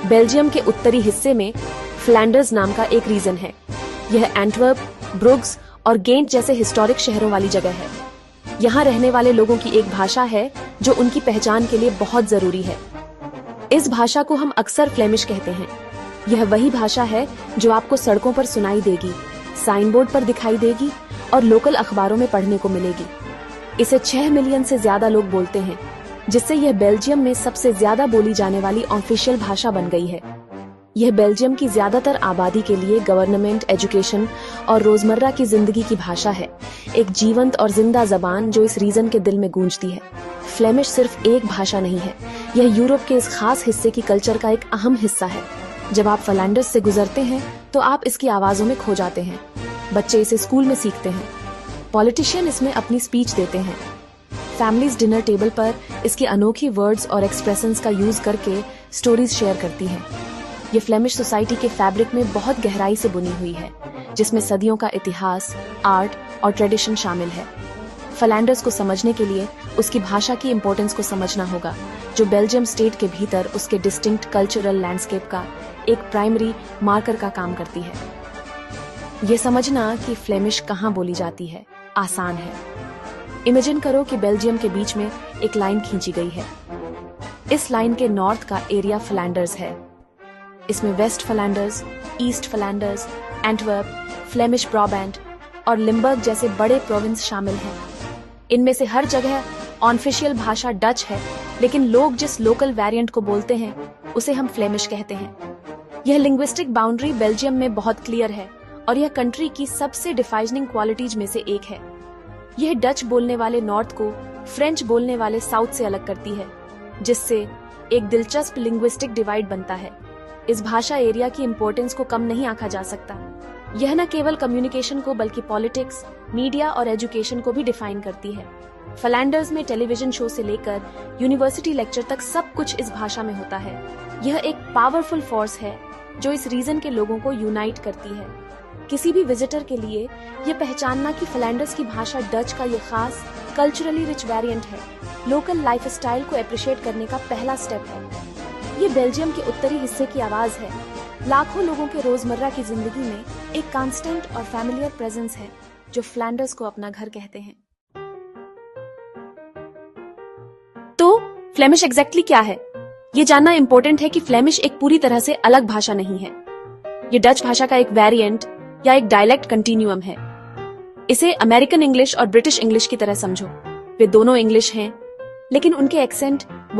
Belgium के उत्तरी हिस्से में फ्लैंडर्स नाम का एक रीजन है। यह एंटवर्प, ब्रुग्स और गेंट जैसे हिस्टोरिक शहरों वाली जगह है। यहाँ रहने वाले लोगों की एक भाषा है जो उनकी पहचान के लिए बहुत जरूरी है। इस भाषा को हम अक्सर फ्लेमिश कहते हैं। यह वही भाषा है जो आपको सड़कों पर सुनाई देगी, साइन बोर्ड पर दिखाई देगी और लोकल अखबारों में पढ़ने को मिलेगी। इसे 6 मिलियन से ज्यादा लोग बोलते हैं, जिससे यह बेल्जियम में सबसे ज्यादा बोली जाने वाली ऑफिशियल भाषा बन गई है। यह बेल्जियम की ज्यादातर आबादी के लिए गवर्नमेंट, एजुकेशन और रोजमर्रा की जिंदगी की भाषा है, एक जीवंत और जिंदा जबान जो इस रीजन के दिल में गूंजती है। फ्लेमिश सिर्फ एक भाषा नहीं है, यह यूरोप के इस खास हिस्से की कल्चर का एक अहम हिस्सा है। जब आप फ्लैंडर्स से गुजरते हैं तो आप इसकी आवाजों में खो जाते हैं। बच्चे इसे स्कूल में सीखते हैं, पॉलिटिशियन इसमें अपनी स्पीच देते हैं, फैमिलीज डिनर टेबल पर इसकी अनोखी वर्ड्स और एक्सप्रेशंस का यूज करके स्टोरीज शेयर करती हैं। ये फ्लेमिश सोसाइटी के फैब्रिक में बहुत गहराई से बुनी हुई है, जिसमें सदियों का इतिहास, आर्ट और ट्रेडिशन शामिल है। फ्लैंडर्स को समझने के लिए उसकी भाषा की इम्पोर्टेंस को समझना होगा, जो बेल्जियम स्टेट के भीतर उसके डिस्टिंक्ट कल्चरल लैंडस्केप का एक प्राइमरी मार्कर का काम करती है। ये समझना कि फ्लेमिश कहाँ बोली जाती है आसान है। इमेजिन करो कि बेल्जियम के बीच में एक लाइन खींची गई है। इस लाइन के नॉर्थ का एरिया फ्लैंडर्स है। इसमें West Flanders, East Flanders, Antwerp, Flemish Brabant और लिम्बर्ग जैसे बड़े प्रोविंस शामिल हैं। इनमें से हर जगह ऑफिशियल भाषा डच है, लेकिन लोग जिस लोकल वेरिएंट को बोलते हैं उसे हम फ्लेमिश कहते हैं। यह लिंग्विस्टिक बाउंड्री बेल्जियम में बहुत क्लियर है और यह कंट्री की सबसे डिफाइनिंग क्वालिटीज में से एक है। यह डच बोलने वाले नॉर्थ को फ्रेंच बोलने वाले साउथ से अलग करती है, जिससे एक दिलचस्प लिंग्विस्टिक डिवाइड बनता है। इस भाषा एरिया की इम्पोर्टेंस को कम नहीं आंका जा सकता। यह न केवल कम्युनिकेशन को बल्कि पॉलिटिक्स, मीडिया और एजुकेशन को भी डिफाइन करती है। फ्लैंडर्स में टेलीविजन शो से लेकर यूनिवर्सिटी लेक्चर तक सब कुछ इस भाषा में होता है। यह एक पावरफुल फोर्स है जो इस रीजन के लोगों को यूनाइट करती है। किसी भी विजिटर के लिए यह पहचानना कि फ्लैंडर्स की भाषा डच का यह खास कल्चरली रिच वेरिएंट है, लोकल लाइफस्टाइल को अप्रिशिएट करने का पहला स्टेप है। ये बेल्जियम के उत्तरी हिस्से की आवाज है, लाखों लोगों के रोजमर्रा की जिंदगी में एक कांस्टेंट और फैमिलियर प्रेजेंस है जो फ्लैंडर्स को अपना घर कहते हैं। तो फ्लेमिश एग्जैक्टली क्या है? ये जानना इंपॉर्टेंट है कि फ्लेमिश एक पूरी तरह से अलग भाषा नहीं है। ये डच भाषा का एक वेरिएंट या एक डायलेक्ट कंटिन्यूअम है। इसे अमेरिकन इंग्लिश और ब्रिटिश इंग्लिश की तरह समझो। वे दोनों इंग्लिश हैं, लेकिन उनके एक्सेंट वो